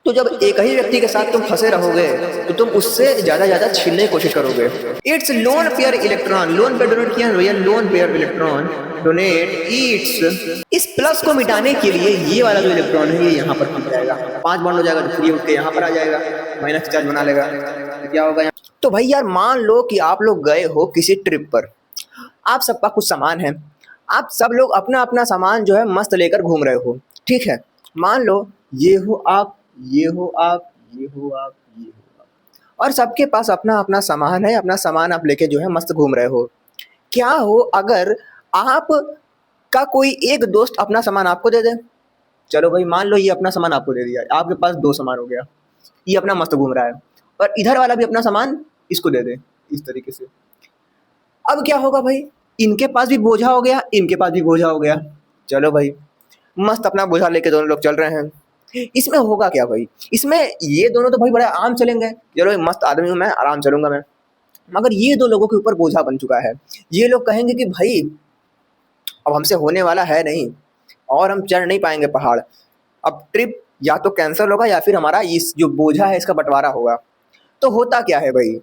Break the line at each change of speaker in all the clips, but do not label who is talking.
तो जब एक ही व्यक्ति के साथ तुम फंसे रहोगे तो तुम उससे ज्यादा छीनने की कोशिश करोगे। It's lone pair electron, lone pair donate किया भैया, lone pair electron donate it's. इस प्लस को मिटाने के लिए ये वाला जो इलेक्ट्रॉन है ये यहाँ पर टूट जाएगा, 5 बॉन्ड हो जाएगा तो फ्री उठ के यहाँ पर आ जाएगा, माइनस चार्ज बना लेगा। तो क्या होगा यहाँ? तो भाई यार मान लो कि आप लोग गए हो किसी ट्रिप पर, आप सबका कुछ सामान है, आप सब लोग अपना अपना सामान जो है मस्त लेकर घूम रहे हो, ठीक है। मान लो ये हो आप, ये हो आप, ये हो आप, ये हो आप, और सबके पास अपना अपना सामान है, अपना सामान आप लेके जो है मस्त घूम रहे हो। क्या हो अगर आप का कोई एक दोस्त अपना सामान आपको दे दे। चलो भाई मान लो ये अपना सामान आपको दे दिया, आपके पास 2 सामान हो गया, ये अपना मस्त घूम रहा है और इधर वाला भी अपना सामान इसको दे दे, इस तरीके से। अब क्या होगा भाई, इनके पास भी बोझा हो गया, इनके पास भी बोझा हो गया। चलो भाई मस्त अपना बोझा लेके दोनों लोग चल रहे हैं। इसमें होगा क्या भाई, इसमें ये दोनों तो भाई बड़ा आराम चलेंगे, चलो भाई मस्त आदमी हूं मैं, आराम चलूंगा मैं। मगर ये 2 लोगों के ऊपर बोझा बन चुका है। ये लोग कहेंगे कि भाई अब हमसे होने वाला है नहीं और हम चढ़ नहीं पाएंगे पहाड़, अब ट्रिप या तो कैंसिल होगा या फिर हमारा इस जो बोझा है इसका बंटवारा होगा। तो होता क्या है भाई,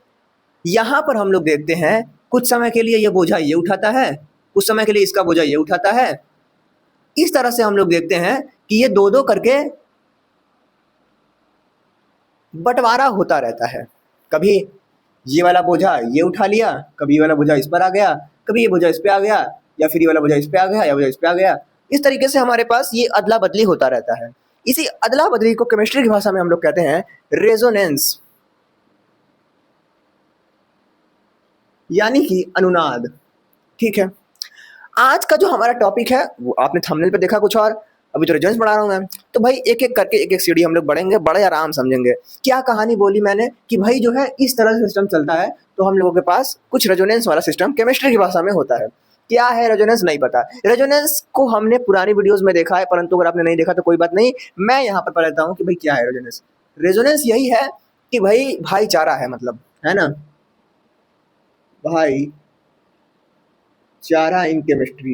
यहाँ पर हम लोग देखते हैं कुछ समय के लिए ये बोझा ये उठाता है, कुछ समय के लिए इसका बोझा ये उठाता है। इस तरह से हम लोग देखते हैं कि ये 2-2 करके बंटवारा होता रहता है। कभी ये वाला बोझा ये उठा लिया, कभी ये वाला बोझा इस पर आ गया, कभी ये बोझा इस पे आ गया, या फिर ये वाला बोझा इस पे आ गया, या बोझा इस पे आ गया। इस तरीके से हमारे पास ये अदला बदली होता रहता है। इसी अदला बदली को केमिस्ट्री की भाषा में हम लोग कहते हैं रेजोनेंस, यानी कि अनुनाद। ठीक है, आज का जो हमारा टॉपिक है वो आपने थंबनेल पे देखा कुछ और, अभी तो रेजोनेंस बढ़ा रहा हूँ मैं। तो भाई एक एक करके एक एक सीढ़ी हम लोग बढ़ेंगे, बड़े आराम समझेंगे। क्या कहानी बोली मैंने कि भाई जो है इस तरह से सिस्टम चलता है, तो हम लोगों के पास कुछ रेजोनेंस वाला सिस्टम केमिस्ट्री की भाषा में होता है। क्या है रेजोनेंस नहीं पता, रेजोनेंस को हमने पुरानी वीडियोज में देखा है, परंतु अगर आपने नहीं देखा तो कोई बात नहीं, मैं यहाँ पर बताता हूँ कि भाई क्या है रेजोनेंस। रेजोनेंस यही है कि भाई भाईचारा है, मतलब है ना, भाई चारा इन केमिस्ट्री,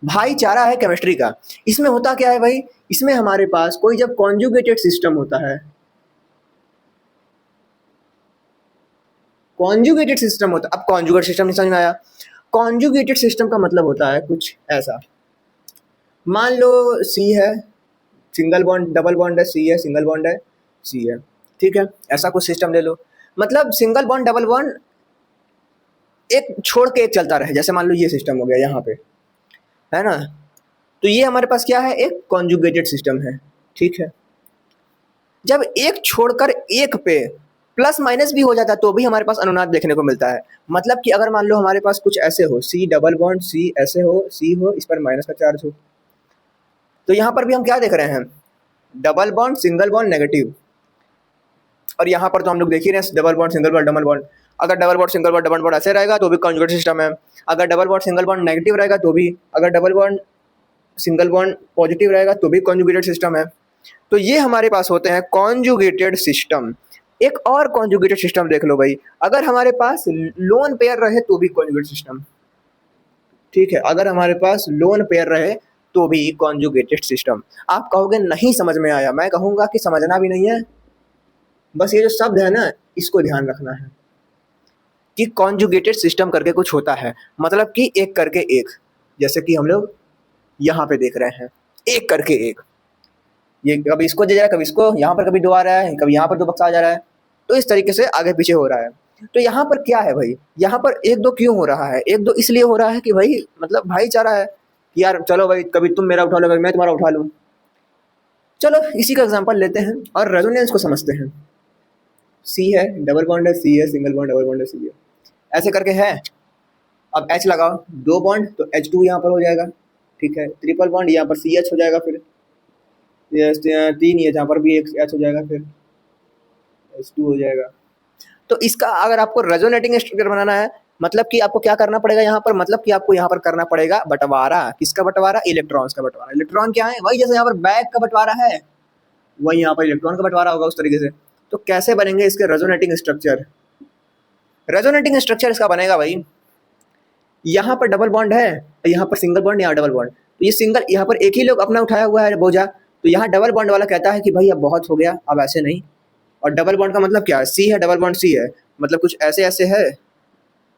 भाईचारा है केमिस्ट्री का। इसमें होता क्या है भाई, इसमें हमारे पास कोई जब कॉन्जुगेटेड सिस्टम होता है, कॉन्जुगेटेड सिस्टम होता है, अब कॉन्जुगेट सिस्टम नहीं समझ में आया। कॉन्जुगेटेड सिस्टम का मतलब होता है कुछ ऐसा, मान लो सी है, सिंगल बॉन्ड डबल बॉन्ड है, सी है सिंगल बॉन्ड है, सी है, ठीक है, ऐसा कुछ सिस्टम ले लो। मतलब सिंगल बॉन्ड डबल बॉन्ड एक छोड़ के एक चलता रहे, जैसे मान लो ये सिस्टम हो गया यहाँ पे, है ना। तो ये हमारे पास क्या है, एक कॉन्जुगेटेड सिस्टम है, ठीक है। जब एक छोड़कर एक पे प्लस माइनस भी हो जाता है तो भी हमारे पास अनुनाद देखने को मिलता है। मतलब कि अगर मान लो हमारे पास कुछ ऐसे हो, सी डबल बॉन्ड सी ऐसे हो, सी हो, इस पर माइनस का चार्ज हो, तो यहाँ पर भी हम क्या देख रहे हैं, double bond single bond negative. और यहाँ पर तो हम लोग देख ही रहे हैं double bond single bond double bond. अगर double bond single bond double bond ऐसे रहेगा तो भी कॉन्जुगेट सिस्टम है, अगर double bond single bond negative रहेगा तो भी, अगर double bond single bond positive रहेगा तो भी कॉन्जुगेटेड सिस्टम है। तो ये हमारे पास होते हैं कॉन्जुगेटेड सिस्टम। एक और कॉन्जुगेटेड सिस्टम देख लो भाई, अगर हमारे पास लोन पेयर रहे तो भी कॉन्जुगेट सिस्टम, ठीक है, अगर हमारे पास लोन पेयर रहे तो भी कॉन्जुगेटेड सिस्टम। आप कहोगे नहीं समझ में आया, मैं कहूँगा कि समझना भी नहीं है, बस ये जो शब्द है ना इसको ध्यान रखना है कि कॉन्जुगेटेड सिस्टम करके कुछ होता है, मतलब कि एक करके एक, जैसे कि हम लोग यहाँ पे देख रहे हैं एक करके एक, ये कभी इसको दे जा रहा है, कभी इसको, यहाँ पर कभी 2 आ रहा है, कभी यहाँ पर 2 बक्सा आ जा रहा है, तो इस तरीके से आगे पीछे हो रहा है। तो यहाँ पर क्या है भाई, यहाँ पर 1-2 क्यों हो रहा है, 1-2 इसलिए हो रहा है कि भाई मतलब भाईचारा है, यार चलो भाई कभी तुम मेरा उठा लो, कभी मैं तुम्हारा उठा लूँ। चलो इसी का एग्जाम्पल लेते हैं और रेजोनेंस को समझते हैं। सी है डबल बॉन्ड है, सी है सिंगल बॉन्ड डबल बॉन्ड है, सी है, ऐसे करके है। अब H लगाओ, 2 बॉन्ड तो H2 यहाँ पर हो जाएगा, ठीक है, ट्रिपल बॉन्ड यहाँ पर CH हो जाएगा, फिर 3 है जहाँ पर भी एक H हो जाएगा, फिर H2 हो जाएगा। तो इसका अगर आपको रेजोनेटिंग स्ट्रक्चर बनाना है, मतलब कि आपको क्या करना पड़ेगा यहाँ पर, मतलब कि आपको यहाँ पर करना पड़ेगा बंटवारा। किसका बंटवारा, इलेक्ट्रॉन्स का बंटवारा। इलेक्ट्रॉन क्या है, वही जैसे यहाँ पर बैग का बंटवारा है, वही यहाँ पर इलेक्ट्रॉन का बंटवारा होगा उस तरीके से। तो कैसे बनेंगे इसके रेजोनेटिंग स्ट्रक्चर, रेजोनेटिंग स्ट्रक्चर इसका बनेगा भाई, यहाँ पर डबल बॉन्ड है, यहाँ पर सिंगल बॉन्ड, यहाँ डबल बॉन्ड, तो ये सिंगल, यहाँ पर एक ही लोग अपना उठाया हुआ है बोझा, तो यहाँ डबल बॉन्ड वाला कहता है कि भाई अब बहुत हो गया, अब ऐसे नहीं। और डबल बॉन्ड का मतलब क्या है, सी है, डबल बॉन्ड सी है, मतलब कुछ ऐसे ऐसे है,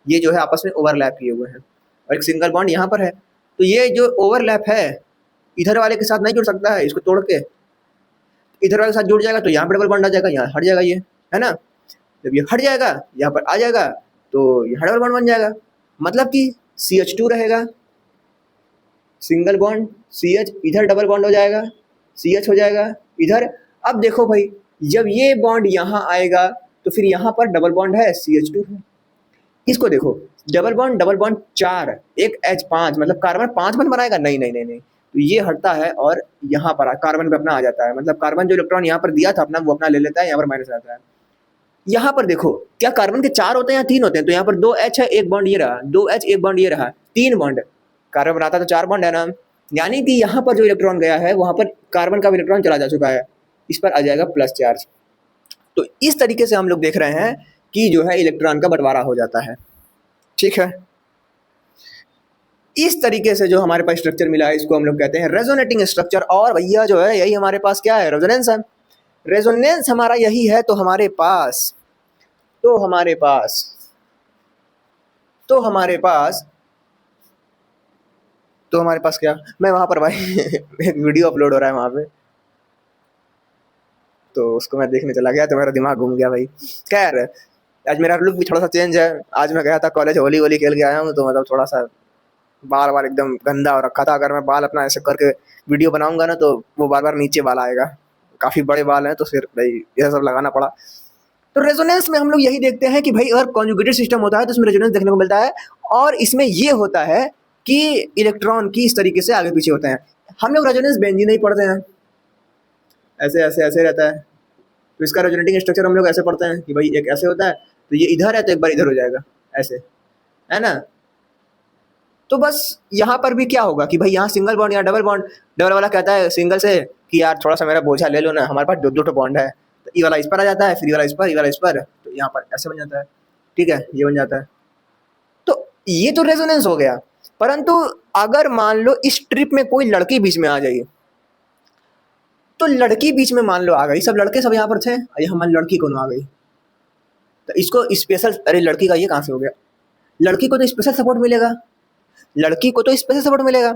ये जो है आपस में ओवरलैप किए हुए हैं, और एक सिंगल बॉन्ड यहाँ पर है। तो ये जो ओवरलैप है इधर वाले के साथ नहीं जुड़ सकता है, इसको तोड़ के इधर वाले के साथ जुड़ जाएगा, तो यहाँ पर डबल बॉन्ड आ जाएगा, यहाँ हट जाएगा ये, है ना। जब ये हट जाएगा यहाँ पर आ जाएगा तो यहाँ डबल बॉन्ड बन जाएगा, मतलब कि CH2 रहेगा, सिंगल बॉन्ड CH, इधर डबल बॉन्ड हो जाएगा, CH हो जाएगा इधर। अब देखो भाई, जब ये बॉन्ड यहाँ आएगा तो फिर यहाँ पर डबल बॉन्ड है, CH2 है। इसको देखो, डबल बॉन्ड 4, एक H5, मतलब कार्बन 5 बंद बनाएगा, नहीं नहीं नहीं नहीं, तो ये हटता है और यहाँ पर कार्बन पे अपना आ जाता है, मतलब कार्बन जो इलेक्ट्रॉन यहाँ पर दिया था अपना वो अपना ले लेता है, यहाँ पर माइनस आता है। यहाँ पर देखो, क्या कार्बन के 4 होते हैं या 3 होते हैं, तो यहाँ पर 2H है, एक बॉन्ड ये रहा, 2H एक बॉन्ड ये रहा, 3 बॉन्ड, कार्बन बनाता तो 4 बॉन्ड है ना। यानी कि यहाँ पर जो इलेक्ट्रॉन गया है वहाँ पर कार्बन का इलेक्ट्रॉन चला जा चुका है, इस पर आ जाएगा प्लस चार्ज। तो इस तरीके से हम लोग देख रहे हैं कि जो है इलेक्ट्रॉन का बंटवारा हो जाता है, ठीक है। इस तरीके से जो हमारे पास स्ट्रक्चर मिला है इसको हम लोग कहते हैं रेजोनेटिंग स्ट्रक्चर। और भैया जो है यही हमारे पास क्या है, रेजोनेंस है। रेजोनेंस हमारा यही है, तो हमारे पास तो हमारे पास क्या, मैं वहां पर भाई एक वीडियो अपलोड हो रहा है वहां पे, तो उसको मैं देखने चला गया तो मेरा दिमाग घूम गया भाई। खैर, आज मेरा लुक भी थोड़ा सा चेंज है, आज मैं गया था कॉलेज, होली खेल के आया हूँ, तो मतलब थोड़ा सा बाल एकदम गंदा हो रखा था। अगर मैं बाल अपना ऐसे करके वीडियो बनाऊंगा ना तो वो बार नीचे बाल आएगा, काफ़ी बड़े बाल हैं, तो फिर भाई यह सब लगाना पड़ा। तो रेजोनेंस में हम लोग यही देखते हैं कि भाई अगर कॉन्जुगेटेड सिस्टम होता है तो उसमें रेजोनेंस देखने को मिलता है, और इसमें ये होता है कि इलेक्ट्रॉन की इस तरीके से आगे पीछे होते हैं। हम लोग रेजोनेंस बेंजीन नहीं पढ़ते हैं, ऐसे ऐसे ऐसे रहता है, तो इसका रेजोनेटिंग स्ट्रक्चर हम लोग ऐसे पढ़ते हैं कि भाई एक ऐसे होता है, तो ये इधर है तो एक बार इधर हो जाएगा, ऐसे, है ना। तो बस यहाँ पर भी क्या होगा कि भाई यहाँ सिंगल बॉन्ड, यहाँ डबल बॉन्ड, डबल वाला कहता है सिंगल से कि यार थोड़ा सा मेरा बोझा ले लो ना, हमारे पास दो बॉन्ड है, तो ई वाला इस पर आ जाता है, फिर ई वाला इस पर, ई वाला इस पर, तो यहाँ पर ऐसे बन जाता है, ठीक है, ये बन जाता है। तो ये तो रेजोनेंस हो गया। परंतु अगर मान लो इस ट्रिप में कोई लड़की बीच में आ जाए, तो लड़की बीच में मान लो आ गई, सब लड़के सब यहाँ पर थे, यहाँ मान लड़की कौन आ गई, तो इसको स्पेशल, अरे लड़की का ये कहाँ से हो गया, लड़की को तो स्पेशल सपोर्ट मिलेगा, लड़की को तो स्पेशल सपोर्ट मिलेगा।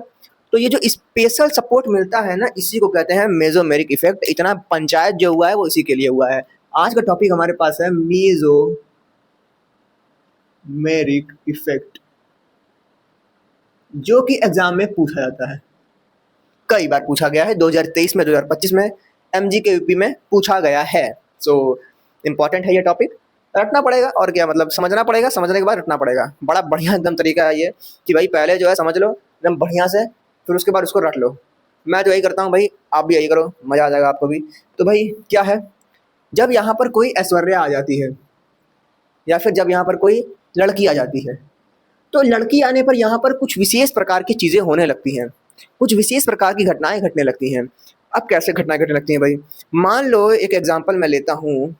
तो ये जो स्पेशल सपोर्ट मिलता है ना, इसी को कहते हैं मेसोमेरिक इफेक्ट। इतना पंचायत जो हुआ है वो इसी के लिए हुआ है। आज का टॉपिक हमारे पास है मेसोमेरिक इफेक्ट, जो कि एग्जाम में पूछा जाता है, कई बार पूछा गया है, 2023 में, 2025 में, MG के यूपी में पूछा गया है। सो इम्पॉर्टेंट है ये टॉपिक, रटना पड़ेगा, और क्या मतलब समझना पड़ेगा, समझने के बाद रटना पड़ेगा। बड़ा बढ़िया एकदम तरीका है ये कि भाई पहले जो है समझ लो एकदम बढ़िया से, फिर उसके बाद उसको रट लो। मैं तो यही करता हूँ भाई, आप भी यही करो, मज़ा आ जाएगा आपको भी। तो भाई क्या है, जब यहाँ पर कोई ऐश्वर्या आ जाती है, या फिर जब यहाँ पर कोई लड़की आ जाती है, तो लड़की आने पर यहाँ पर कुछ विशेष प्रकार की चीज़ें होने लगती हैं, कुछ विशेष प्रकार की घटनाएं घटने लगती हैं। अब कैसे घटनाएं घटने लगती हैं भाई, मान लो एक एग्जांपल मैं लेता हूँ,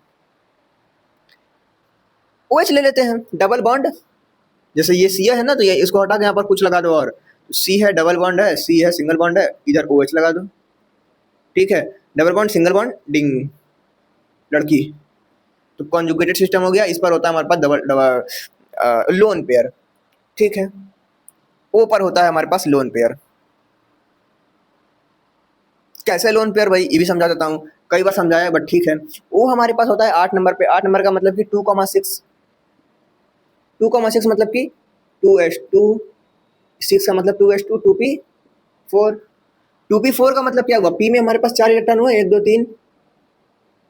OH ले लेते हैं, डबल बॉन्ड, जैसे ये C है ना, तो ये इसको हटा के यहाँ पर कुछ लगा दो, और C है, डबल बॉन्ड है, C है, सिंगल बॉन्ड है, इधर OH लगा दो, ठीक है, डबल बॉन्ड, सिंगल बॉन्ड, डिंग, लड़की। तो कॉन्जुगेटेड सिस्टम हो गया, इस पर होता है हमारे पास डबल डबल लोन पेयर, ठीक है, O पर होता है हमारे पास लोन पेयर। कैसे लोन पेयर भाई, ये भी समझा देता हूँ, कई बार समझाया बट ठीक है। O हमारे पास होता है 8 नंबर पे, 8 नंबर का मतलब कि 2,6, 2,6 मतलब कि 2s2, 6 का मतलब 2s2, 2p4, 2p4 का मतलब क्या हुआ, p में हमारे पास 4 इलेक्ट्रॉन हुए, 1 2 3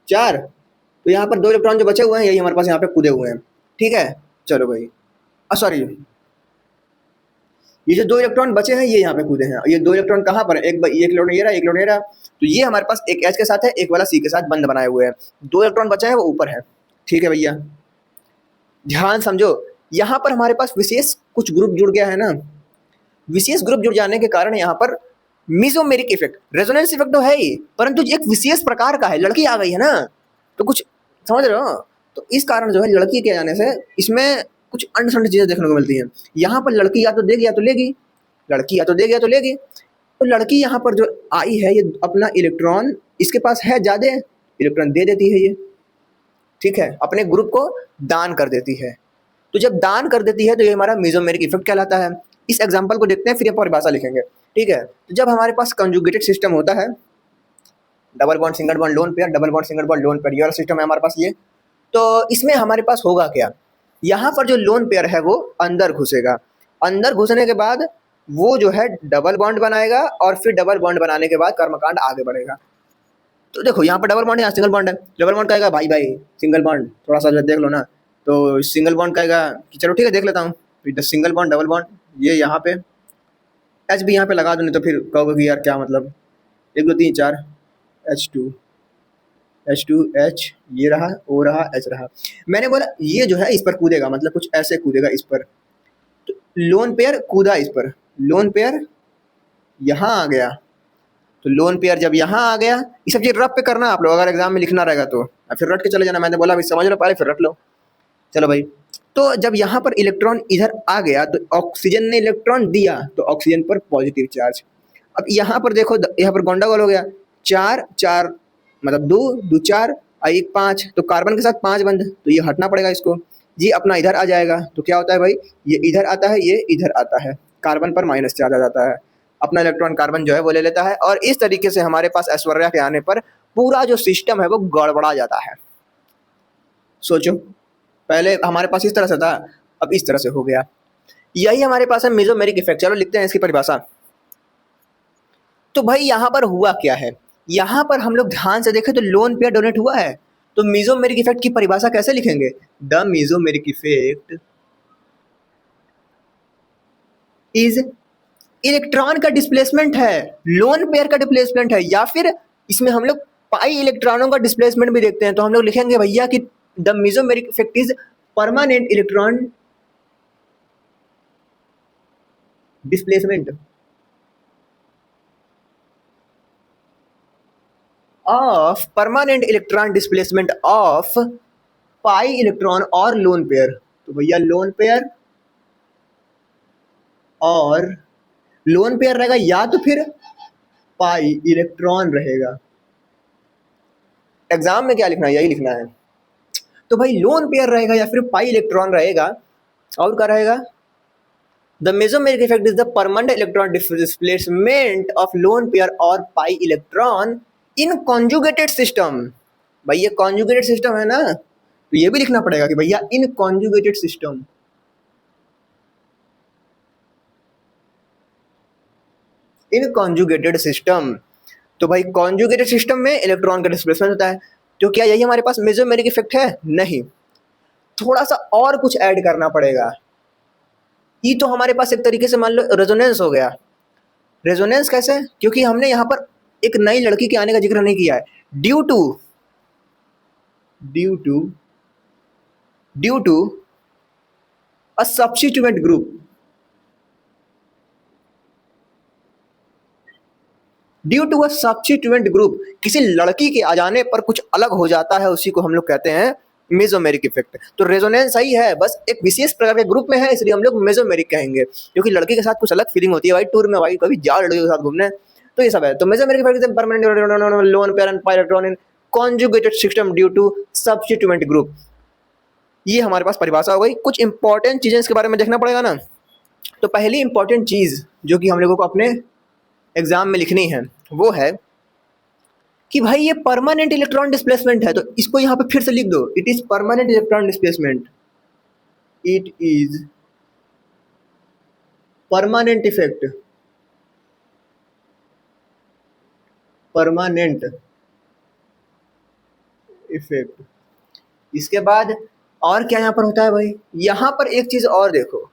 4, तो यहाँ पर 2 इलेक्ट्रॉन जो बचे हुए हैं यही हमारे पास यहाँ पे कूदे हुए हैं, ठीक है। चलो भाई, सॉरी, ये जो 2 इलेक्ट्रॉन बचे हैं ये यहाँ पे कूदे हैं, ये 2 इलेक्ट्रॉन कहाँ पर है, एक इलेक्ट्रॉन ये रहा, एक इलेक्ट्रॉन ये रहा, तो ये हमारे पास एक H के साथ है, एक वाला C के साथ बंद बनाए हुए हैं, 2 इलेक्ट्रॉन बचे हैं वो ऊपर है, ठीक है भैया, ध्यान समझो। यहाँ पर हमारे पास विशेष कुछ ग्रुप जुड़ गया है ना, विशेष ग्रुप जुड़ जाने के कारण यहाँ पर मेसोमेरिक इफेक्ट, रेजोनेंस इफेक्ट तो है ही, परंतु एक विशेष प्रकार का है, लड़की आ गई है ना, तो कुछ समझ रहे हो, तो इस कारण जो है लड़की के आने से इसमें कुछ अनसंट चीज़ें देखने को मिलती हैं। यहाँ पर लड़की या तो देगी या तो लेगी, लड़की या तो देगी या तो लेगी, तो लड़की यहाँ पर जो आई है ये अपना इलेक्ट्रॉन, इसके पास है ज़्यादा इलेक्ट्रॉन, दे देती है ये, ठीक है, अपने ग्रुप को दान कर देती है। तो जब दान कर देती है तो ये हमारा मेसोमेरिक इफेक्ट कहलाता है। इस एग्जांपल को देखते हैं फिर ये परिभाषा लिखेंगे, ठीक है। तो जब हमारे पास कंजुगेटेड सिस्टम होता है, double bond single bond lone pair, double bond single bond lone pair, ये वाला सिस्टम है हमारे पास ये। तो इसमें हमारे पास होगा क्या, यहाँ पर जो लोन पेयर है वो अंदर घुसेगा, अंदर घुसने के बाद वो जो है डबल बॉन्ड बनाएगा और फिर डबल बॉन्ड बनाने के बाद कर्मकांड आगे बढ़ेगा। तो देखो यहाँ पर डबल बॉन्ड है, यहाँ सिंगल बॉन्ड है। डबल बॉन्ड कहेगा भाई भाई सिंगल बॉन्ड थोड़ा सा देख लो ना, तो सिंगल बॉन्ड कहेगा कि चलो ठीक है देख लेता हूँ, फिर सिंगल बॉन्ड डबल बॉन्ड, ये यहाँ पे एच भी यहाँ पे लगा दो, नहीं तो फिर कहोगे कि यार क्या मतलब, 1 2 3 4 H2 H, ये रहा O रहा H रहा। मैंने बोला ये जो है इस पर कूदेगा, मतलब कुछ ऐसे कूदेगा इस पर, तो लोन पेयर कूदा इस पर, लोन पेयर यहाँ आ गया, तो लोन पेयर जब यहाँ आ गया, ये सब चीज रफ पे करना आप लोग, अगर एग्जाम में लिखना रहेगा तो फिर रट के चले जाना, मैंने बोला अभी समझ लो पहले फिर रट लो। चलो भाई, तो जब यहाँ पर इलेक्ट्रॉन इधर आ गया तो ऑक्सीजन ने इलेक्ट्रॉन दिया, तो ऑक्सीजन पर पॉजिटिव चार्ज। अब यहाँ पर देखो, यहाँ पर गंडगोल हो गया, 4 4 मतलब 2 2 4 और 1 5, तो कार्बन के साथ 5 बंद, तो ये हटना पड़ेगा इसको, ये अपना इधर आ जाएगा। तो क्या होता है भाई, ये इधर आता है, ये इधर आता है, कार्बन पर माइनस चार्ज आ जाता है, अपना इलेक्ट्रॉन कार्बन जो है वो ले लेता है, और इस तरीके से हमारे पास ऐश्वर्या के आने पर पूरा जो सिस्टम है वो गड़बड़ा जाता है। सोचो, पहले हमारे पास इस तरह से था, अब इस तरह से हो गया। यही हमारे पास है मेसोमेरिक इफेक्ट। चलो लिखते हैं इसकी परिभाषा। तो भाई यहाँ पर हुआ क्या है, यहाँ पर हम लोग ध्यान से देखें तो लोन पेयर डोनेट हुआ है, तो मेसोमेरिक इफेक्ट की परिभाषा कैसे लिखेंगे, the mesomeric effect is electron का डिस्प्लेसमेंट है, लोन पेयर का डिस्प्लेसमेंट है, या फिर इसमें हम लोग पाई इलेक्ट्रॉनों का डिस्प्लेसमेंट भी देखते हैं, तो हम लोग लिखेंगे भैया कि the mesomeric effect is permanent electron displacement of permanent electron displacement of pi electron और लोन पेयर। तो भैया लोन पेयर और लोन पेयर रहेगा या तो फिर पाई इलेक्ट्रॉन रहेगा। एग्जाम में क्या लिखना है, यही लिखना है। तो भाई लोन पेयर रहेगा या फिर पाई इलेक्ट्रॉन रहेगा, और क्या रहेगा, the mesomeric effect is the permanent electron displacement of lone pair और pi electron in conjugated system. भाई ये कॉन्जुगेटेड सिस्टम है ना, तो ये भी लिखना पड़ेगा कि भैया इन कॉन्जुगेटेड सिस्टम, इन कॉन्जुगेटेड सिस्टम। तो भाई कॉन्जुगेटेड सिस्टम में इलेक्ट्रॉन का डिस्प्लेसमेंट होता है, तो क्या यही हमारे पास मेसोमेरिक इफेक्ट है, नहीं, थोड़ा सा और कुछ ऐड करना पड़ेगा। ये तो हमारे पास एक तरीके से मान लो रेजोनेंस हो गया। रेजोनेंस कैसे, क्योंकि हमने यहाँ पर एक नई लड़की के आने का जिक्र नहीं किया है, due to a substituent group, due to a substituent group, किसी लड़की के आ जाने पर कुछ अलग हो जाता है, उसी को हम लोग कहते हैं मेसोमेरिक इफेक्ट। तो रेजोनेंस सही है, बस एक विशेष प्रकार के ग्रुप में है, इसलिए हम लोग मेसोमेरिक कहेंगे, क्योंकि लड़की के साथ कुछ अलग फीलिंग होती है भाई, टूर में भाई कभी जाओ लड़की के साथ घूमने, तो ये सब है। तो mesomeric effect is permanent lone pair and pi electron in conjugated system due to substituent group. ये हमारे पास परिभाषा हो गई। कुछ इंपॉर्टेंट चीजें इसके बारे में देखना पड़ेगा ना। तो पहली इंपॉर्टेंट चीज जो कि हम लोगों को अपने एग्जाम में लिखनी है वो है कि भाई ये परमानेंट इलेक्ट्रॉन डिस्प्लेसमेंट है, तो इसको यहाँ पे फिर से लिख दो, it is permanent electron displacement, it is permanent effect, permanent effect. इसके बाद और क्या यहाँ पर होता है भाई, यहाँ पर एक चीज और देखो,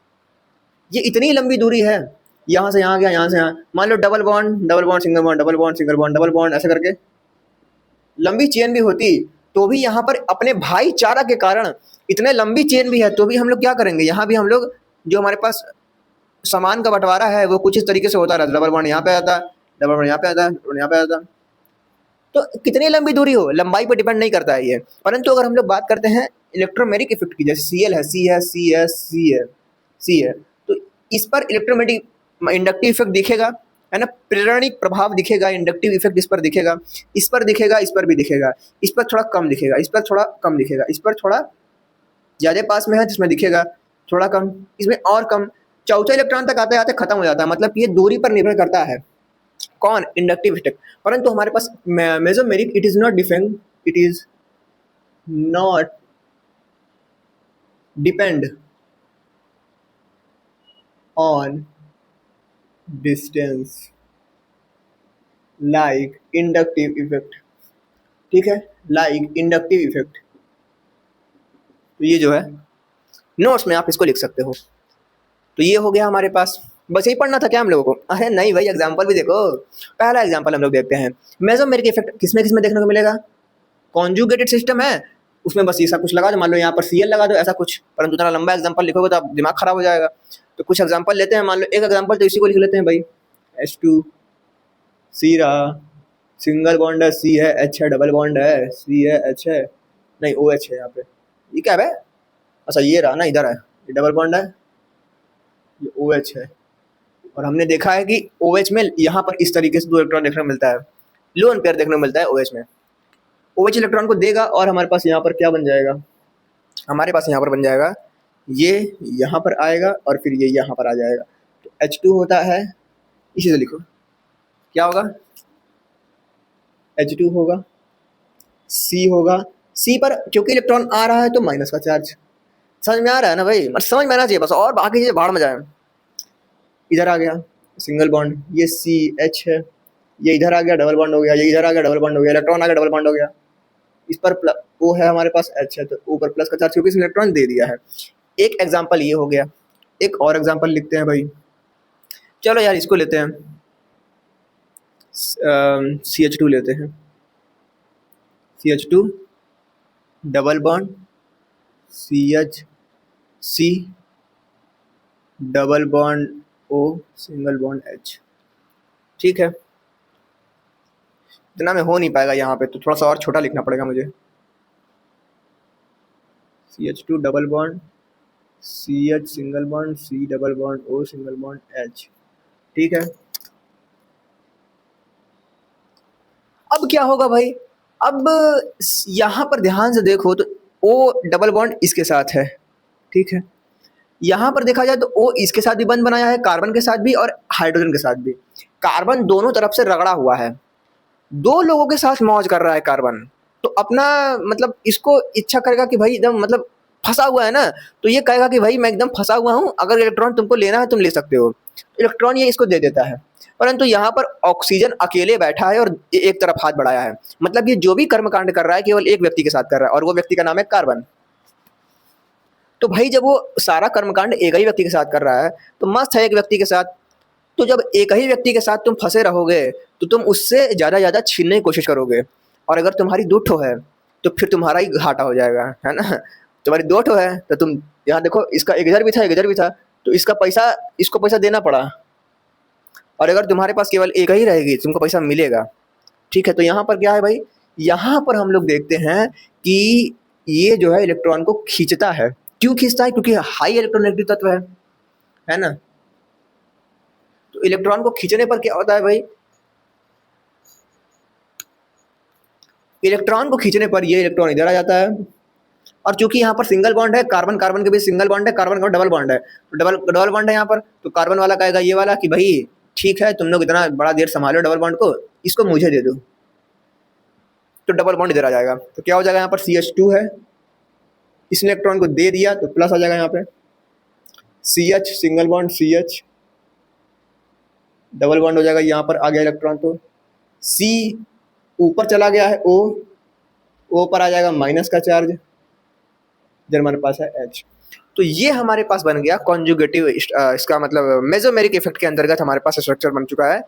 ये इतनी लंबी दूरी है, यहाँ से यहाँ गया, यहाँ से यहाँ, मान लो double bond single bond, double bond single bond, double bond, ऐसे करके लंबी चेन भी होती, तो भी यहाँ पर अपने भाईचारा के कारण, इतने लंबी चेन भी है तो भी हम लोग क्या करेंगे, यहाँ भी हम लोग जो हमारे पास सामान का बंटवारा है वो कुछ इस तरीके से होता रहता, डबल बॉन्ड यहाँ पे आता, डबल बॉन्ड यहाँ पे आता, डबल यहाँ पे आता। तो कितनी लंबी दूरी हो, लंबाई पर डिपेंड नहीं करता है ये। परंतु अगर हम लोग बात करते हैं इलेक्ट्रोमेरिक इफेक्ट की, जैसे Cl है, C है, C है, C है, C है, तो इस पर इलेक्ट्रोमेटिक इंडक्टिव इफेक्ट दिखेगा, है ना, प्रेरणिक प्रभाव दिखेगा, इंडक्टिव इफेक्ट इस पर दिखेगा, इस पर दिखेगा, इस पर भी दिखेगा, इस पर थोड़ा कम दिखेगा, इस पर थोड़ा कम दिखेगा, इस पर थोड़ा ज़्यादा पास में है जिसमें दिखेगा थोड़ा कम, इसमें और कम, चौथे इलेक्ट्रॉन तक आते आते खत्म हो जाता है। मतलब ये दूरी पर निर्भर करता है कौन, इंडक्टिव इफेक्ट। परंतु हमारे पास mesomeric it is not defend, it is not depend on distance like inductive effect, ठीक है, लाइक इंडक्टिव इफेक्ट। तो ये जो है नोट्स में आप इसको लिख सकते हो। तो ये हो गया हमारे पास, बस यही पढ़ना था क्या हम लोगों को? अरे नहीं भाई, एग्जाम्पल भी देखो। पहला एग्जाम्पल हम लोग देखते हैं, मेसोमेरिक इफेक्ट किसमें किसमें देखने को मिलेगा? कॉन्जुगेटेड सिस्टम है उसमें बस ये सब कुछ लगा दो, मान लो यहाँ पर Cl लगा दो, ऐसा कुछ। परंतु इतना लंबा एग्जाम्पल लिखोगे तो आप दिमाग खराब हो जाएगा। तो कुछ एग्जाम्पल लेते हैं, मान लो एक एग्जाम्पल तो इसी को लिख लेते हैं भाई, H2 C रहा, सिंगल बॉन्ड है, C है, H है, डबल बॉन्ड है, C है, H है, नहीं OH है यहाँ पे, ये क्या है? अच्छा ये रहा ना, इधर है, ये डबल बॉन्ड है, ये OH है। और हमने देखा है कि OH में यहाँ पर इस तरीके से 2 इलेक्ट्रॉन देखने को मिलता है, लोन पेयर देखने को मिलता है OH में। OH इलेक्ट्रॉन को देगा और हमारे पास यहाँ पर क्या बन जाएगा? हमारे पास यहाँ पर बन जाएगा, ये यहाँ पर आएगा और फिर ये यहाँ पर आ जाएगा। तो H2 होता है, इसी से लिखो, क्या होगा? H2 होगा, C होगा, C पर क्योंकि इलेक्ट्रॉन आ रहा है तो माइनस का चार्ज। समझ में आ रहा है ना भाई? मतलब समझ में आना चाहिए बस, और बाकी चीज़ें भाड़ में जाए। इधर आ गया सिंगल बॉन्ड, ये CH है, ये इधर आ गया डबल बॉन्ड हो गया, ये इधर आ गया डबल बॉन्ड हो गया, इलेक्ट्रॉन आ गया डबल बॉन्ड हो गया। इस पर वो है हमारे पास H है, तो ऊपर प्लस का चार्ज क्योंकि इसने इलेक्ट्रॉन दे दिया है। एक एग्जाम्पल ये हो गया, एक और एग्जाम्पल लिखते हैं भाई। चलो यार इसको लेते हैं, CH2 लेते हैं, CH2 double bond CH, double bond O, single bond H, ठीक है। इतना में हो नहीं पाएगा यहाँ पे, तो थोड़ा सा और छोटा लिखना पड़ेगा मुझे, CH2 double bond CH single bond C double bond O single bond H, ठीक है। अब क्या होगा भाई? अब यहाँ पर ध्यान से देखो तो O डबल बॉन्ड इसके साथ है, ठीक है। यहाँ पर देखा जाए तो O इसके साथ भी बंध बनाया है, कार्बन के साथ भी और हाइड्रोजन के साथ भी। कार्बन दोनों तरफ से रगड़ा हुआ है, 2 लोगों के साथ मौज कर रहा है कार्बन। तो अपना मतलब इसको इच्छा करेगा कि भाई एकदम मतलब फंसा हुआ है ना, तो ये कहेगा कि भाई मैं एकदम फंसा हुआ हूँ, अगर इलेक्ट्रॉन तुमको लेना है तुम ले सकते हो। इलेक्ट्रॉन ये इसको दे देता है, परंतु यहाँ पर ऑक्सीजन अकेले बैठा है और एक तरफ हाथ बढ़ाया है। मतलब ये जो भी कर्मकांड कर रहा है केवल एक व्यक्ति के साथ कर रहा है, और वो व्यक्ति का नाम है कार्बन। तो भाई जब वो सारा कर्मकांड एक ही व्यक्ति के साथ कर रहा है तो मस्त है एक व्यक्ति के साथ। तो जब एक ही व्यक्ति के साथ तुम फंसे रहोगे तो तुम उससे ज़्यादा छीनने की कोशिश करोगे, और अगर तुम्हारी 2 ठो है तो फिर तुम्हारा ही घाटा हो जाएगा, है ना। तुम्हारी 2 ठो है तो तुम यहाँ देखो, इसका एक इधर भी था एक इधर भी था, तो इसका पैसा इसको पैसा देना पड़ा, और अगर तुम्हारे पास केवल एक ही रहेगी तुमको पैसा मिलेगा, ठीक है। तो यहाँ पर क्या है भाई, यहाँ पर हम लोग देखते हैं कि ये जो है इलेक्ट्रॉन को खींचता है। क्यों खींचता है? क्योंकि हाई इलेक्ट्रोनेगेटिव तत्व है ना। तो इलेक्ट्रॉन को खींचने पर क्या होता है भाई, इलेक्ट्रॉन को खींचने पर ये इलेक्ट्रॉन इधर आ जाता है, और चूंकि यहाँ पर सिंगल बॉन्ड है, कार्बन कार्बन के बीच सिंगल बॉन्ड है, कार्बन का डबल बॉन्ड है, तो डबल बॉन्ड है यहाँ पर, तो कार्बन वाला कहेगा ये वाला कि भाई ठीक है तुम लोग इतना बड़ा देर संभालो डबल बॉन्ड को, इसको मुझे दे दो। तो डबल बॉन्ड इधर आ जाएगा, तो क्या हो जाएगा, यहाँ पर CH2 है, इस इलेक्ट्रॉन को दे दिया तो प्लस आ जाएगा यहाँ पे, CH single bond CH double bond हो जाएगा, यहाँ पर आ गया इलेक्ट्रॉन, तो C ऊपर चला गया है, O पर आ जाएगा माइनस का चार्ज, जब हमारे पास है H। तो ये हमारे पास बन गया कॉन्जुगेटिव, इसका मतलब मेसोमेरिक इफेक्ट के अंतर्गत हमारे पास स्ट्रक्चर बन चुका है।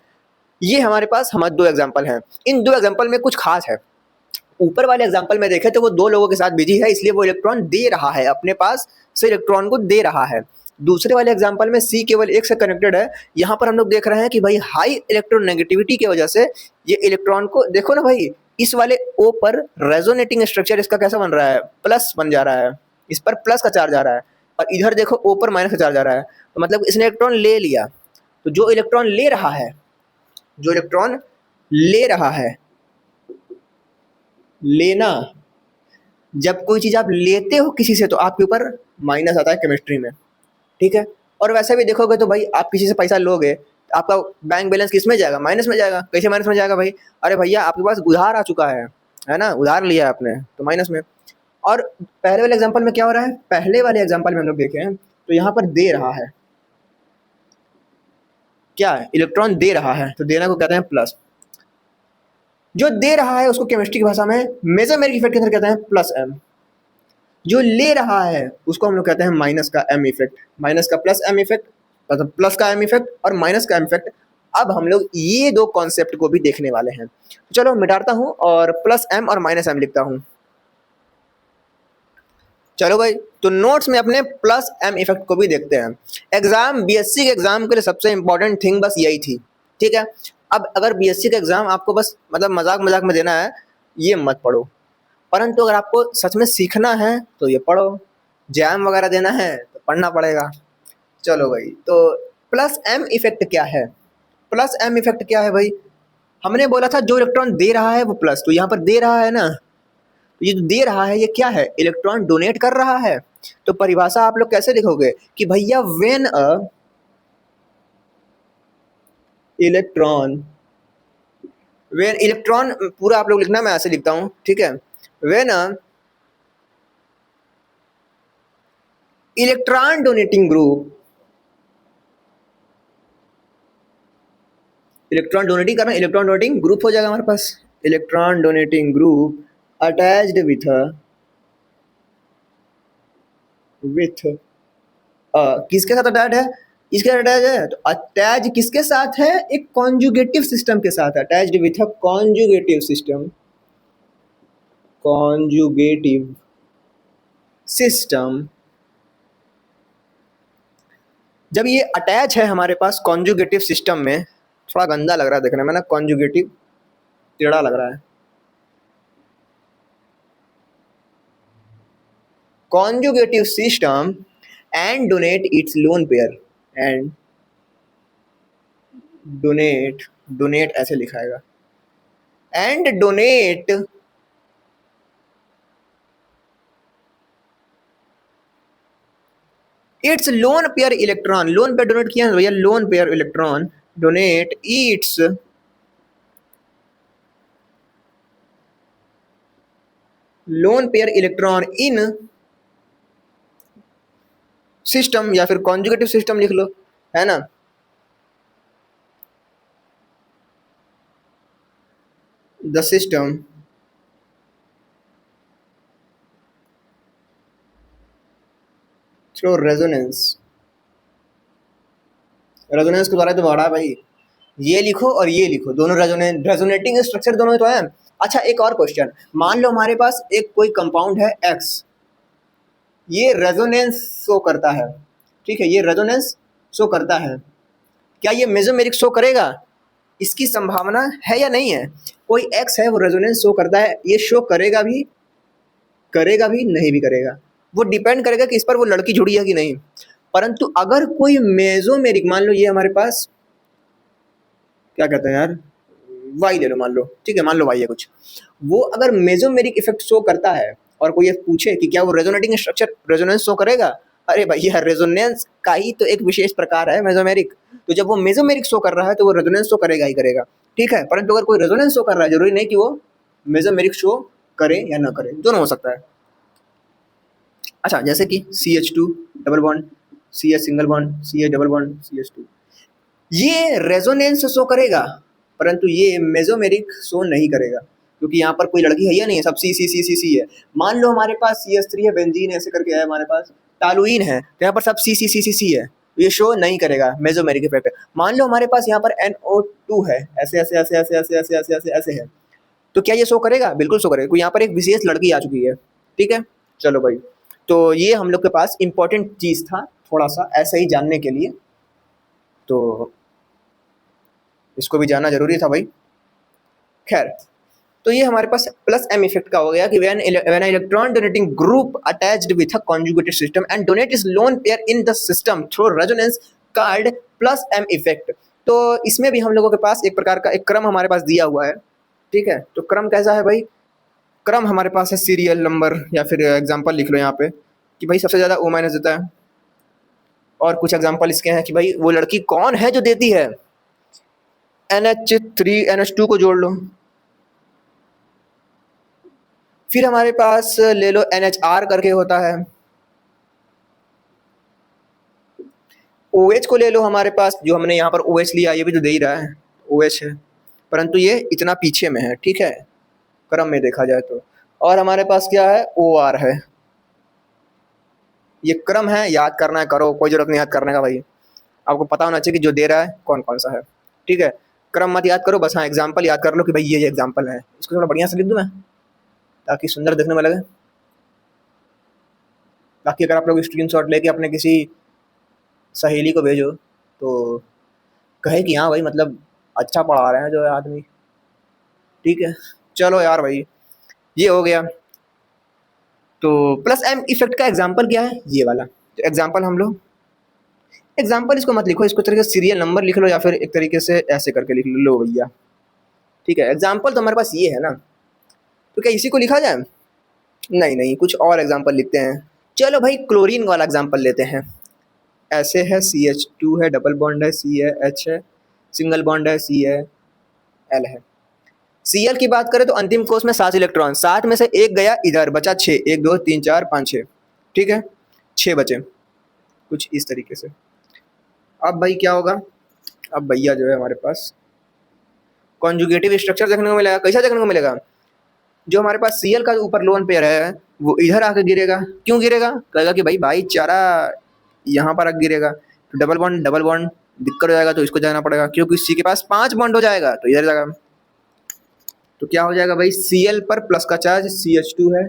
ये हमारे पास 2 एग्जाम्पल हैं। इन 2 एग्जाम्पल में कुछ खास है। ऊपर वाले एग्जाम्पल में देखें तो वो 2 लोगों के साथ बिजी है, इसलिए वो इलेक्ट्रॉन दे रहा है, अपने पास से इलेक्ट्रॉन को दे रहा है। दूसरे वाले एग्जाम्पल में C केवल एक से कनेक्टेड है। यहाँ पर हम लोग देख रहे हैं कि भाई हाई इलेक्ट्रोनेगेटिविटी की वजह से ये इलेक्ट्रॉन को देखो ना भाई, इस वाले O पर रेजोनेटिंग स्ट्रक्चर इसका कैसा बन रहा है, प्लस बन जा रहा है, इस पर प्लस का चार्ज आ रहा है, और इधर देखो O पर माइनस का चार्ज आ रहा है। तो मतलब इसने इलेक्ट्रॉन ले लिया। तो जो इलेक्ट्रॉन ले रहा है जो इलेक्ट्रॉन ले रहा है, लेना, जब कोई चीज आप लेते हो किसी से तो आपके ऊपर माइनस आता है केमिस्ट्री में, ठीक है। और वैसे भी देखोगे तो भाई आप किसी से पैसा लोगे तो आपका बैंक बैलेंस किस में जाएगा, माइनस में जाएगा। कैसे माइनस में जाएगा भाई, अरे भैया आपके पास उधार आ चुका है ना, उधार लिया है आपने तो माइनस में। और पहले वाले एग्जांपल में क्या हो रहा है, पहले वाले एग्जांपल में हम लोग देखें तो यहाँ पर दे रहा है, क्या है, इलेक्ट्रॉन दे रहा है, तो देना को कहते हैं प्लस। जो दे रहा है उसको केमिस्ट्री की भाषा में मेसोमेरिक इफेक्ट के अंदर कहते हैं प्लस एम। जो ले रहा है उसको हम लोग कहते हैं माइनस का एम इफेक्ट, माइनस का प्लस एम इफेक्ट, मतलब प्लस का एम इफेक्ट और माइनस का एम इफेक्ट। अब हम लोग ये दो कॉन्सेप्ट को भी देखने वाले हैं। तो चलो मिटाता हूँ और प्लस एम और माइनस एम लिखता हूँ। चलो भाई, तो नोट्स में अपने प्लस एम इफेक्ट को भी देखते हैं। एग्जाम बीएससी के एग्जाम के लिए सबसे इंपॉर्टेंट थिंग बस यही थी, ठीक है। अब अगर बीएससी का एग्जाम आपको बस मतलब मजाक मजाक में देना है, ये मत पढ़ो, परंतु अगर आपको सच में सीखना है तो ये पढ़ो। जैम वगैरह देना है तो पढ़ना पड़ेगा। चलो भाई, तो प्लस एम इफेक्ट क्या है, प्लस एम इफेक्ट क्या है भाई, हमने बोला था जो इलेक्ट्रॉन दे रहा है वो प्लस, तो यहाँ पर दे रहा है ना, ये जो दे रहा है ये क्या है, इलेक्ट्रॉन डोनेट कर रहा है। तो परिभाषा आप लोग कैसे लिखोगे कि भैया when a electron, when electron पूरा आप लोग लिखना, मैं ऐसे लिखता हूं, ठीक है। When a electron donating group, electron donating करना, इलेक्ट्रॉन डोनेटिंग ग्रुप हो जाएगा हमारे पास, electron donating group attached with किसके साथ अटैच है, इसके साथ अटैच है, तो अटैच किसके साथ है, एक कॉन्जुगेटिव सिस्टम के साथ, attached with a conjugative system, conjugative system. जब ये अटैच है हमारे पास कॉन्जुगेटिव सिस्टम में, थोड़ा गंदा लग रहा है देखने में ना, कॉन्जुगेटिव टेढ़ा लग रहा है, conjugative system and donate its lone pair, and donate ऐसे लिखाएगा, and donate its lone pair electron, lone pair donate किया है भैया, lone pair electron donate its lone pair electron in system, या फिर कॉन्जुगेटिव सिस्टम लिख लो, है ना। The system through resonance, resonance के द्वारा तो बढ़ा भाई, ये लिखो और ये लिखो, दोनों रेजोनेटिंग स्ट्रक्चर दोनों तो है। अच्छा एक और क्वेश्चन, मान लो हमारे पास एक कोई कंपाउंड है एक्स, ये रेजोनेंस शो करता है, ठीक है, ये रेजोनेंस शो करता है, क्या ये मेसोमेरिक शो करेगा, इसकी संभावना है या नहीं है। कोई एक्स है वो रेजोनेंस शो करता है, ये शो करेगा भी नहीं भी करेगा, वो डिपेंड करेगा कि इस पर वो लड़की जुड़ी है कि नहीं। परंतु अगर कोई मेसोमेरिक, मान लो ये हमारे पास क्या कहते हैं यार, वाई ले लो मान लो, ठीक है, मान लो वाई है कुछ, वो अगर मेसोमेरिक इफेक्ट शो करता है और कोई ये पूछे कि क्या वो रेजोनेटिंग स्ट्रक्चर रेजोनेंस शो करेगा, अरे भैया रेजोनेंस का ही तो एक विशेष प्रकार है मेसोमेरिक, तो जब वो मेसोमेरिक शो कर रहा है तो वो रेजोनेंस शो करेगा ही करेगा, ठीक है। परंतु अगर कोई रेजोनेंस शो कर रहा है, जरूरी नहीं कि वो मेसोमेरिक शो करे या ना करे, दोनों हो सकता है। अच्छा जैसे कि CH2 double bond, CH single bond, CH double bond, CH2, ये रेजोनेंस शो करेगा परंतु ये मेसोमेरिक शो नहीं करेगा, क्योंकि यहाँ पर कोई लड़की है या नहीं है, सब सी सी सी सी सी है। मान लो हमारे पास CH3 है, बेंजीन ऐसे करके है, हमारे पास टालुइन है, तो यहाँ पर सब सी सी सी सी सी है, ये शो नहीं करेगा मेसोमेरिक इफेक्ट। मान लो हमारे पास यहाँ पर NO2 है, ऐसे ऐसे ऐसे ऐसे ऐसे ऐसे ऐसे ऐसे ऐसे है, तो क्या ये शो करेगा, बिल्कुल शो करेगा, क्योंकि यहाँ पर एक विशेष लड़की आ चुकी है, ठीक है। चलो भाई, तो ये हम लोग के पास इंपॉर्टेंट चीज था, थोड़ा सा ऐसा ही जानने के लिए, तो इसको भी जानना जरूरी था भाई। खैर, तो ये हमारे पास प्लस एम इफेक्ट का हो गया कि when electron donating group attached with a conjugated system and donate is lone pair in the system through resonance called plus M effect. तो इसमें भी हम लोगों के पास एक प्रकार का एक क्रम हमारे पास दिया हुआ है, ठीक है। तो क्रम कैसा है भाई, क्रम हमारे पास है सीरियल नंबर, या फिर एग्जांपल लिख लो यहाँ पे कि भाई सबसे ज़्यादा ओ माइनस देता है। और कुछ एग्जांपल इसके हैं कि भाई वो लड़की कौन है जो देती है, NH3 NH2 को जोड़ लो। फिर हमारे पास ले लो NHR करके होता है। OH को ले लो हमारे पास, जो हमने यहाँ पर OH लिया, ये भी तो दे ही रहा है, OH है, परंतु ये इतना पीछे में है, ठीक है, क्रम में देखा जाए तो। और हमारे पास क्या है, OR है। ये क्रम है, याद करना है करो, कोई जरूरत नहीं याद करने का भाई, आपको पता होना चाहिए कि जो दे रहा है कौन कौन सा है, ठीक है। क्रम मत याद करो, बस हाँ एग्जाम्पल याद कर लो कि भाई ये एग्जाम्पल है। इसको थोड़ा बढ़िया से लिख दूँ मैं, ताकि सुंदर दिखने में लगे, ताकि अगर आप लोग स्क्रीनशॉट लेके अपने किसी सहेली को भेजो तो कहे कि हाँ भाई मतलब अच्छा पढ़ा रहे हैं जो है आदमी, ठीक है। चलो यार भाई, ये हो गया। तो प्लस एम इफेक्ट का एग्जाम्पल क्या है, ये वाला। तो एग्जाम्पल हम लोग, एग्जाम्पल इसको मत लिखो, इसको तरीके से सीरियल नंबर लिख लो, या फिर एक तरीके से ऐसे करके लिख लो भैया, ठीक है। एग्जाम्पल तो हमारे पास ये है ना, तो क्या इसी को लिखा जाए, नहीं नहीं, कुछ और एग्जाम्पल लिखते हैं। चलो भाई क्लोरीन वाला एग्जाम्पल लेते हैं। ऐसे है, CH2 है, डबल बॉन्ड है, C है, H है, सिंगल बॉन्ड है, C है, L है। Cl की बात करें तो अंतिम कोष में 7 इलेक्ट्रॉन, 7 में से एक गया इधर, बचा 6, 1 2 3 4 5 6, ठीक है, 6 बचे, कुछ इस तरीके से। अब भाई क्या होगा, अब भैया जो है हमारे पास कॉन्जुगेटिव स्ट्रक्चर देखने को मिलेगा। कैसा देखने को मिलेगा, जो हमारे पास Cl का ऊपर लोन पेयर है वो इधर आकर गिरेगा। क्यों गिरेगा, कहेगा कि भाई भाईचारा यहाँ पर आकर गिरेगा, तो डबल बॉन्ड दिक्कत हो जाएगा, तो इसको जाना पड़ेगा, क्योंकि C के पास 5 बॉन्ड हो जाएगा तो इधर जाएगा। तो क्या हो जाएगा भाई, Cl पर प्लस का चार्ज CH2 है,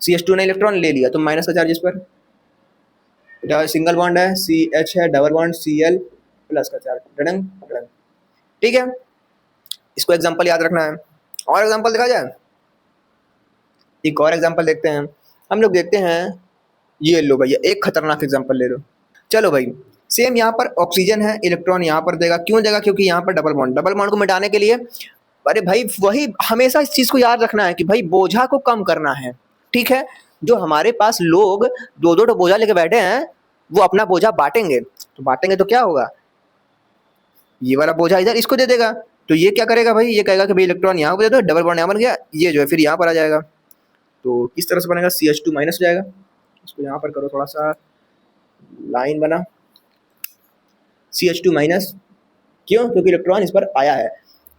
CH2 ने इलेक्ट्रॉन ले लिया तो माइनस का चार्ज इस पर, सिंगल बॉन्ड है, CH है, डबल बॉन्ड Cl, प्लस का चार्ज, डन डन, ठीक है। इसको एग्जांपल याद रखना है। और एग्जांपल देखा जाए, एक और एग्जांपल देखते हैं हम लोग, देखते हैं ये लो भैया, एक खतरनाक एग्जांपल ले लो। चलो भाई, सेम यहाँ पर ऑक्सीजन है, इलेक्ट्रॉन यहाँ पर देगा, क्यों देगा, क्योंकि यहाँ पर डबल बॉन्ड को मिटाने के लिए, अरे भाई वही हमेशा इस चीज को याद रखना है कि भाई बोझा को कम करना है, ठीक है। जो हमारे पास लोग दो दो बोझा लेके बैठे हैं, वो अपना बोझा बांटेंगे, तो बांटेंगे तो क्या होगा, ये वाला बोझा इधर इसको दे देगा, तो ये क्या करेगा भाई, ये कहेगा कि भाई इलेक्ट्रॉन यहाँ पर दे दो, डबल बॉन्ड यहाँ बन गया, ये जो है फिर यहाँ पर आ जाएगा, तो किस तरह से बनेगा, CH2 माइनस हो जाएगा। इसको यहाँ पर करो, थोड़ा सा लाइन बना, CH2 माइनस, क्यों, क्योंकि इलेक्ट्रॉन इस पर आया है,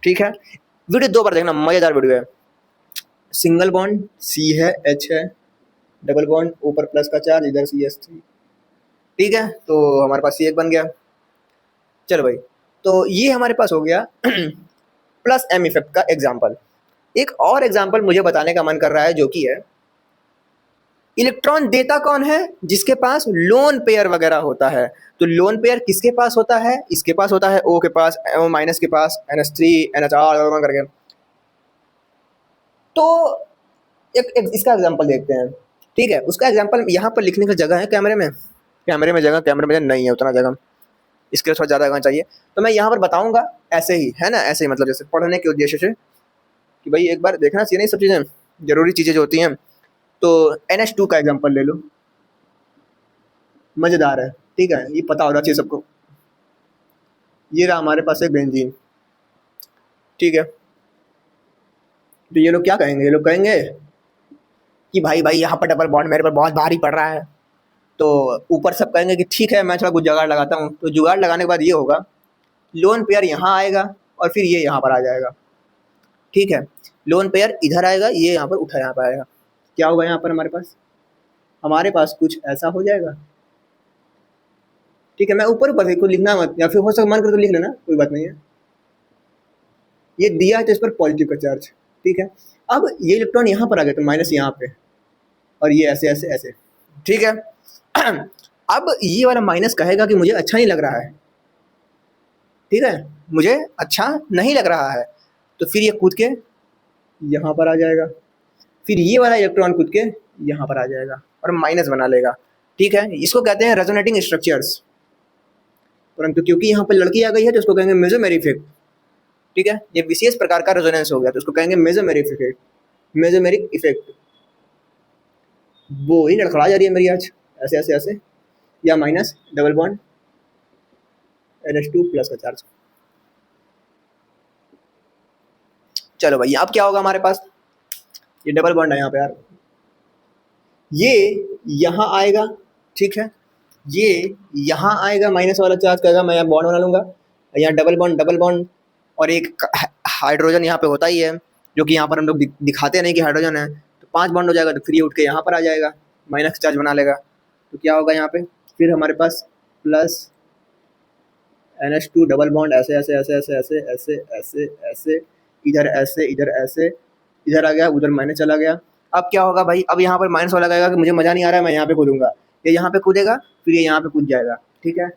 ठीक है। वीडियो 2 बार देखना, मजेदार वीडियो है। सिंगल बॉन्ड C है, H है, डबल बॉन्ड ऊपर प्लस का चार्ज, इधर CH3, ठीक है। तो हमारे पास ये एक बन गया। चलो भाई, तो ये हमारे पास हो गया प्लस एम इफेक्ट का एग्जाम्पल। एक और एग्जाम्पल मुझे बताने का मन कर रहा है, जो कि है इलेक्ट्रॉन देता कौन है, जिसके पास लोन पेयर वगैरह होता है। तो लोन पेयर किसके पास होता है, इसके पास होता है, O के पास, O माइनस के पास, NH3 NHR करके। तो एक इसका एग्जांपल देखते हैं, ठीक है। उसका एग्जांपल यहाँ पर लिखने की जगह है कैमरे में जगह नहीं है उतना जगह, इसके लिए थोड़ा ज़्यादा जगह चाहिए, तो मैं यहाँ पर बताऊँगा ऐसे ही, है ना, ऐसे ही, मतलब जैसे पढ़ने के उद्देश्य से, कि भाई एक बार देखना चाहिए नहीं सब चीज़ें, जरूरी चीज़ें जो होती हैं। तो NH2 का एग्जांपल ले लो, मज़ेदार है, ठीक है, ये पता होना चाहिए सबको। ये रहा हमारे पास एक बेंजीन, ठीक है। तो ये लोग क्या कहेंगे, ये लोग कहेंगे कि भाई भाई यहाँ पर डबल बॉन्ड मेरे पर बहुत भारी पड़ रहा है। तो ऊपर सब कहेंगे कि ठीक है, मैं थोड़ा कुछ जुगाड़ लगाता हूँ। तो जुगाड़ लगाने के बाद ये होगा, लोन पेयर यहाँ आएगा और फिर ये यहाँ पर आ जाएगा, ठीक है। लोन पेयर इधर आएगा, ये यहाँ पर उठा यहाँ पर आएगा, क्या होगा यहाँ पर हमारे पास कुछ ऐसा हो जाएगा, ठीक है। मैं ऊपर ऊपर देखो, लिखना मत, या फिर हो सके मन कर तो लिख लेना, कोई बात नहीं है। ये दिया है तो इस पर पॉजिटिव का चार्ज, ठीक है। अब ये इलेक्ट्रॉन यहाँ पर आ गया तो माइनस यहाँ पे, और ये ऐसे ऐसे ऐसे, ठीक है। अब ये वाला माइनस कहेगा कि मुझे अच्छा नहीं लग रहा है, ठीक है, मुझे अच्छा नहीं लग रहा है, तो फिर ये कूद के यहाँ पर आ जाएगा, फिर ये वाला इलेक्ट्रॉन कूद के यहाँ पर आ जाएगा और माइनस बना लेगा, ठीक है। इसको कहते हैं रेजोनेटिंग स्ट्रक्चर्स। परंतु क्योंकि यहाँ पर लड़की आ गई है तो उसको कहेंगे मेसोमेरी इफेक्ट। ठीक है, ये विशेष प्रकार का रेजोनेंस हो गया तो उसको कहेंगे मेसोमेरिक इफेक्ट, मेसोमेरिक इफेक्ट। वो ही लड़खड़ा जा रही है मेरी आज, ऐसे ऐसे ऐसे, या minus double bond NH2 plus का चार्ज। चलो भाई अब क्या होगा हमारे पास, ये डबल बॉन्ड है यहाँ पे यार, ये यहाँ आएगा, ठीक है, ये यहाँ आएगा, माइनस वाला चार्ज कहेगा मैं यहाँ बॉन्ड बना लूंगा, यहाँ डबल बॉन्ड और एक हाइड्रोजन यहाँ पे होता ही है, जो कि यहाँ पर हम लोग दिखाते नहीं कि हाइड्रोजन है, तो 5 बॉन्ड हो जाएगा, तो फिर ये उठ के यहाँ पर आ जाएगा, माइनस चार्ज बना लेगा, तो क्या होगा यहाँ पे, फिर हमारे पास प्लस NH2 डबल बॉन्ड ऐसे ऐसे ऐसे ऐसे ऐसे ऐसे ऐसे ऐसे, इधर ऐसे, इधर ऐसे, इधर आ गया, उधर माइनस चला गया। अब क्या होगा भाई, अब यहाँ पर माइनस वाला कहेगा कि मुझे मज़ा नहीं आ रहा है, मैं यहाँ पे कूदूंगा, ये यहाँ पे कूदेगा, फिर ये यहाँ पे कूद जाएगा। ठीक है,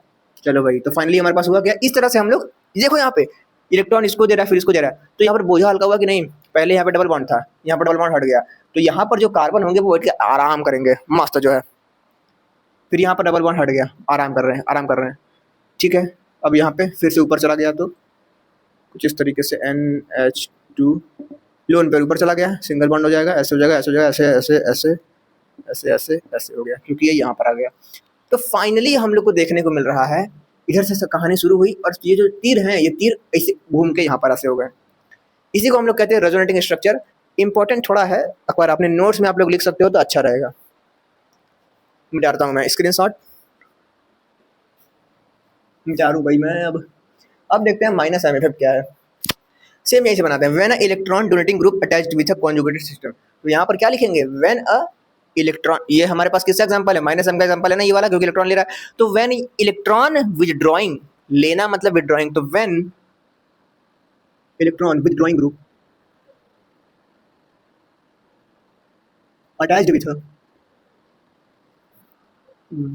चलो भाई, तो फाइनली हमारे पास हुआ क्या, इस तरह से हम लोग देखो यहाँ पे इलेक्ट्रॉन इसको दे रहा है, फिर इसको दे रहा है, तो यहाँ पर बोझा हल्का हुआ कि नहीं, पहले यहाँ पे डबल बॉन्ड था, यहाँ पर डबल बॉन्ड हट गया, तो यहाँ पर जो कार्बन होंगे वो बैठ के आराम करेंगे, मस्त जो है, फिर यहाँ पर डबल बॉन्ड हट गया, आराम कर रहे हैं, आराम कर रहे हैं। ठीक है, अब यहाँ पे फिर से ऊपर चला गया, तो कुछ इस तरीके से NH2 लोन पर ऊपर चला गया, सिंगल बॉन्ड हो जाएगा, ऐसे हो जाएगा, ऐसे हो जाएगा, ऐसे ऐसे ऐसे ऐसे ऐसे ऐसे हो गया, क्योंकि ये यहाँ पर आ गया। तो फाइनली हम लोग को देखने को मिल रहा है, इधर से कहानी शुरू हुई और ये जो तीर हैं, ये तीर ऐसे घूम के यहाँ पर ऐसे हो गए, इसी को हम लोग कहते हैं रेजोनेटिंग स्ट्रक्चर। इंपॉर्टेंट थोड़ा है, अगर अपने नोट्स में आप लोग लिख सकते हो तो अच्छा रहेगा। मिटाता हूँ मैं स्क्रीनशॉट, मिटारूँ भाई मैं। अब देखते हैं माइनस एम इफेक्ट क्या है। सेम यही से बनाते हैं, when a electron donating group attached with a conjugated system, तो यहाँ पर क्या लिखेंगे, व्हेन अ इलेक्ट्रॉन, ये हमारे पास किसका एग्जांपल है, माइनस एम का एग्जांपल है ना ये वाला, क्योंकि इलेक्ट्रॉन ले रहा है, तो व्हेन इलेक्ट्रॉन विथड्रॉइंग, लेना मतलब विथड्रॉइंग, तो when electron withdrawing group attached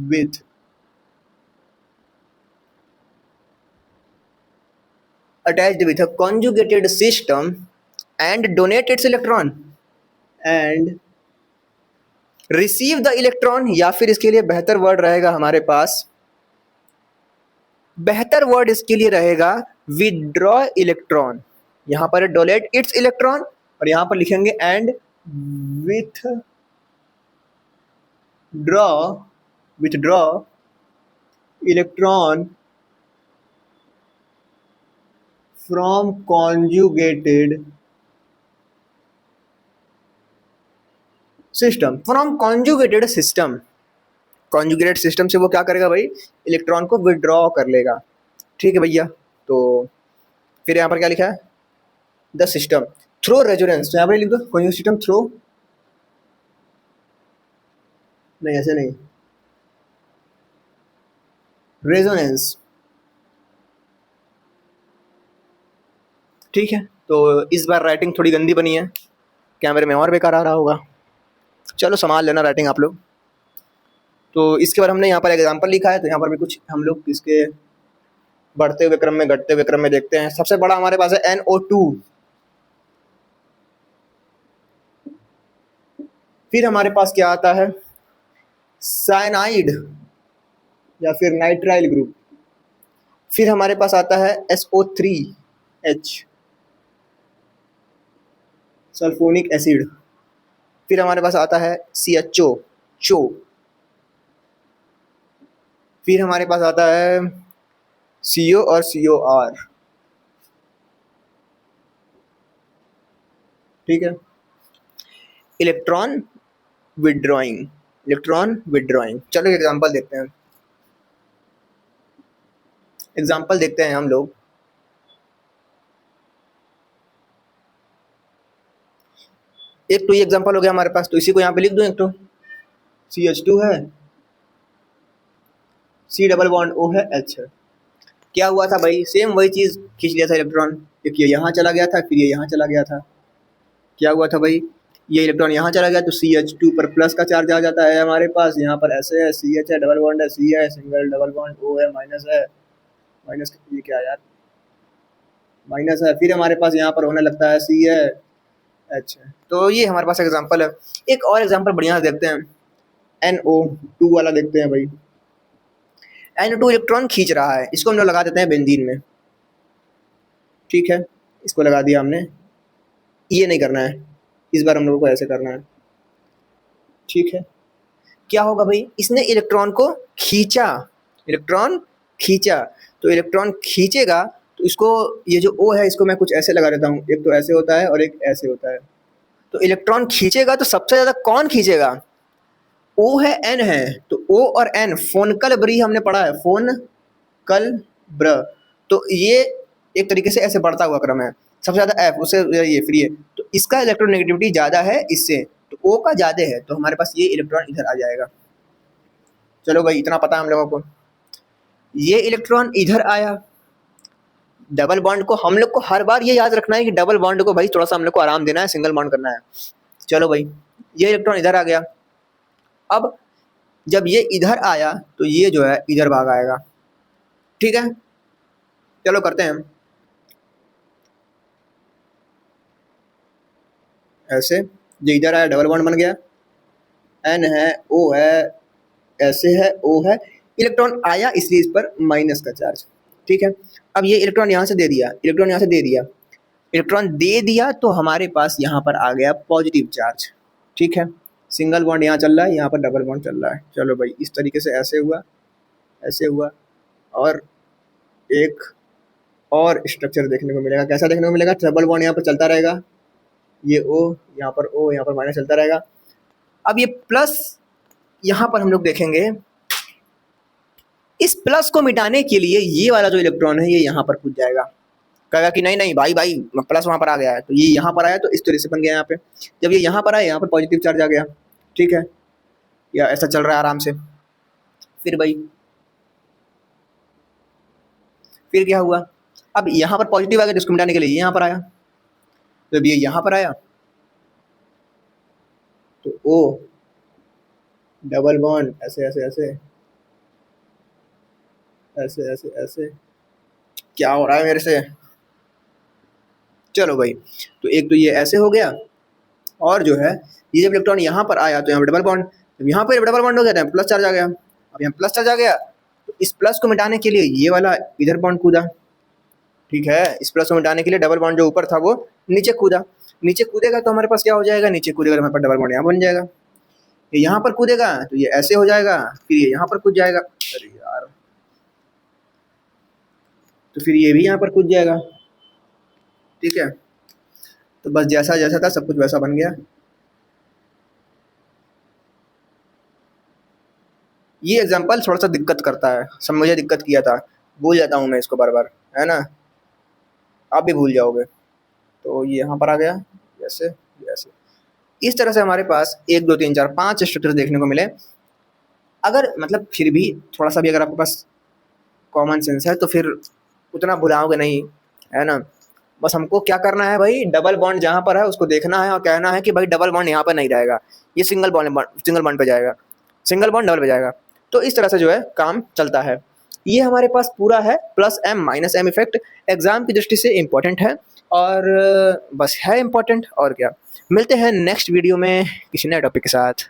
with attached with a conjugated system and donate its electron and receive the electron, या फिर इसके लिए बेहतर वर्ड रहेगा हमारे पास, बेहतर वर्ड इसके लिए रहेगा विदड्रॉ इलेक्ट्रॉन, यहाँ पर डोनेट इट्स इलेक्ट्रॉन और यहाँ पर लिखेंगे and withdraw electron from conjugated system, from conjugated system, conjugated system से वो क्या करेगा भाई, इलेक्ट्रॉन को विड्रॉ कर लेगा। ठीक है भैया, तो फिर यहाँ पर क्या लिखा है, द सिस्टम थ्रो रेजोनेंस, तो यहाँ पर लिख दो कॉन्जुगेटेड सिस्टम थ्रो, नहीं ऐसे नहीं, रेजोनेंस। ठीक है, तो इस बार राइटिंग थोड़ी गंदी बनी है, कैमरे में और बेकार आ रहा होगा, चलो संभाल लेना राइटिंग आप लोग। तो इसके बाद हमने यहाँ पर एग्जाम्पल लिखा है, तो यहाँ पर भी कुछ हम लोग इसके बढ़ते हुए क्रम में घटते हुए क्रम में देखते हैं। सबसे बड़ा हमारे पास है NO2, फिर हमारे पास क्या आता है साइनाइड या फिर नाइट्राइल ग्रुप, फिर हमारे पास आता है SO3H सल्फोनिक एसिड, फिर हमारे पास आता है CHO चो, फिर हमारे पास आता है CO और COR। ठीक है, इलेक्ट्रॉन विड्रॉइंग, इलेक्ट्रॉन विड्रॉइंग। चलो एग्जांपल देखते हैं, एग्जांपल देखते हैं हम लोग। एक तो ये एग्जांपल हो गया हमारे पास, तो इसी को यहाँ पे लिख दूं, एक तो CH2 है, C डबल बॉन्ड O है, H है। क्या हुआ था भाई, सेम वही चीज खींच लिया था इलेक्ट्रॉन, एक ये यहाँ चला गया था, फिर ये यहाँ चला गया था। क्या हुआ था भाई, ये इलेक्ट्रॉन यहाँ चला गया तो CH2 पर प्लस का चार्ज आ जाता है हमारे पास, यहाँ पर ऐसे है, CH है, डबल बॉन्ड है, C है, सिंगल डबल बॉन्ड O है, माइनस है, माइनस ये क्या यार, माइनस है, फिर हमारे पास यहाँ पर होने लगता है C है, H है। तो ये हमारे पास एग्जाम्पल है। एक और एग्जाम्पल बढ़िया देखते हैं, NO2 वाला देखते हैं भाई। N2 इलेक्ट्रॉन खींच रहा है, इसको हम लोग लगा देते हैं बेंजीन में। ठीक है, इसको लगा दिया हमने। ये नहीं करना है, इस बार हम लोगों को ऐसे करना है। ठीक है, क्या होगा भाई, इसने इलेक्ट्रॉन को खींचा, इलेक्ट्रॉन खींचा, तो इलेक्ट्रॉन खींचेगा तो इसको, ये जो O है इसको मैं कुछ ऐसे लगा देता हूँ, एक तो ऐसे होता है और एक ऐसे होता है। तो इलेक्ट्रॉन खींचेगा तो सबसे ज़्यादा कौन खींचेगा, O है N है, तो O और N फोनकल ब्री हमने पढ़ा है, फोनकल ब्र, तो ये एक तरीके से ऐसे बढ़ता हुआ क्रम है। सबसे ज़्यादा F, उससे ये फ्री है, तो इसका इलेक्ट्रोनेगेटिविटी ज़्यादा है इससे, तो O का ज़्यादा है, तो हमारे पास ये इलेक्ट्रॉन इधर आ जाएगा। चलो भाई, इतना पता है हम लोगों को। ये इलेक्ट्रॉन इधर आया, डबल बॉन्ड को हम लोग को हर बार ये याद रखना है कि डबल बॉन्ड को भाई थोड़ा सा हम लोग को आराम देना है, सिंगल बॉन्ड करना है। चलो भाई, ये इलेक्ट्रॉन इधर आ गया। अब जब ये इधर आया तो ये जो है इधर भाग आएगा। ठीक है, चलो करते हैं हम ऐसे। ये इधर आया, डबल बॉन्ड बन गया, N है, O है, ऐसे है, O है, इलेक्ट्रॉन आया इसलिए इस पर माइनस का चार्ज। ठीक है, अब ये इलेक्ट्रॉन यहाँ से दे दिया, इलेक्ट्रॉन यहाँ से दे दिया, इलेक्ट्रॉन दे दिया तो हमारे पास यहाँ पर आ गया पॉजिटिव चार्ज। ठीक है, सिंगल बॉन्ड यहाँ चल रहा है, यहाँ पर डबल बॉन्ड चल रहा है। चलो भाई, इस तरीके से ऐसे हुआ, ऐसे हुआ, और एक और स्ट्रक्चर देखने को मिलेगा। कैसा देखने को मिलेगा, डबल बॉन्ड यहाँ पर चलता रहेगा, ये O, यहाँ पर O, यहाँ पर माइनस चलता रहेगा। अब ये प्लस यहाँ पर हम लोग देखेंगे, इस प्लस को मिटाने के लिए ये वाला जो इलेक्ट्रॉन है ये यहाँ पर कूद जाएगा, कहेगा कि नहीं नहीं भाई भाई प्लस वहाँ पर आ गया है, तो ये यहाँ पर आया तो इस तरह से बन गया यहाँ पे। जब ये यहाँ पर आया, यहाँ पर पॉजिटिव चार्ज आ गया। ठीक है, या ऐसा चल रहा है आराम से। फिर भाई, फिर क्या हुआ, अब यहाँ पर पॉजिटिव आ गया, जिसको मिटाने के लिए यहाँ पर आया, तो जब ये यहाँ पर आया तो O डबल बॉन्ड ऐसे ऐसे ऐसे ऐसे ऐसे ऐसे, क्या हो रहा है मेरे से। चलो भाई, तो एक तो ये ऐसे हो गया, और जो है ये जब इलेक्ट्रॉन यहाँ पर आया तो यहाँ पर डबल बॉन्ड, जब यहाँ पर डबल बॉन्ड हो गया तो प्लस चार्ज आ गया। अब यहाँ प्लस चार्ज आ गया तो इस प्लस को मिटाने के लिए ये वाला इधर बॉन्ड कूदा। ठीक है, इस प्लस को मिटाने के लिए डबल बॉन्ड जो ऊपर था वो नीचे कूदा। नीचे कूदेगा तो हमारे पास क्या हो जाएगा, नीचे कूदेगा तो हमारे पास डबल बॉन्ड यहाँ बन जाएगा। ये यहाँ पर कूदेगा तो ये ऐसे हो जाएगा, फिर ये यहाँ पर कूद जाएगा, अरे यार, तो फिर ये भी यहाँ पर कूद जाएगा। ठीक है, तो बस जैसा जैसा था सब कुछ वैसा बन गया। ये एग्जाम्पल थोड़ा सा दिक्कत करता है, सब मुझे दिक्कत किया था, भूल जाता हूँ मैं इसको बार बार, है ना, आप भी भूल जाओगे। तो ये यहाँ पर आ गया, जैसे जैसे इस तरह से हमारे पास 1 2 3 4 5 स्ट्रक्चर देखने को मिले। अगर मतलब फिर भी थोड़ा सा भी अगर आपके पास कॉमन सेंस है तो फिर उतना भुलाओगे नहीं, है ना। बस हमको क्या करना है भाई, डबल बॉन्ड जहाँ पर है उसको देखना है और कहना है कि भाई डबल बॉन्ड यहाँ पर नहीं रहेगा, ये सिंगल बॉन्ड पे जाएगा, सिंगल बॉन्ड डबल पे जाएगा। तो इस तरह से जो है काम चलता है। ये हमारे पास पूरा है plus M minus M effect, exam की दृष्टि से इम्पोर्टेंट है, और बस है इम्पोर्टेंट, और क्या। मिलते हैं नेक्स्ट वीडियो में किसी नए टॉपिक के साथ।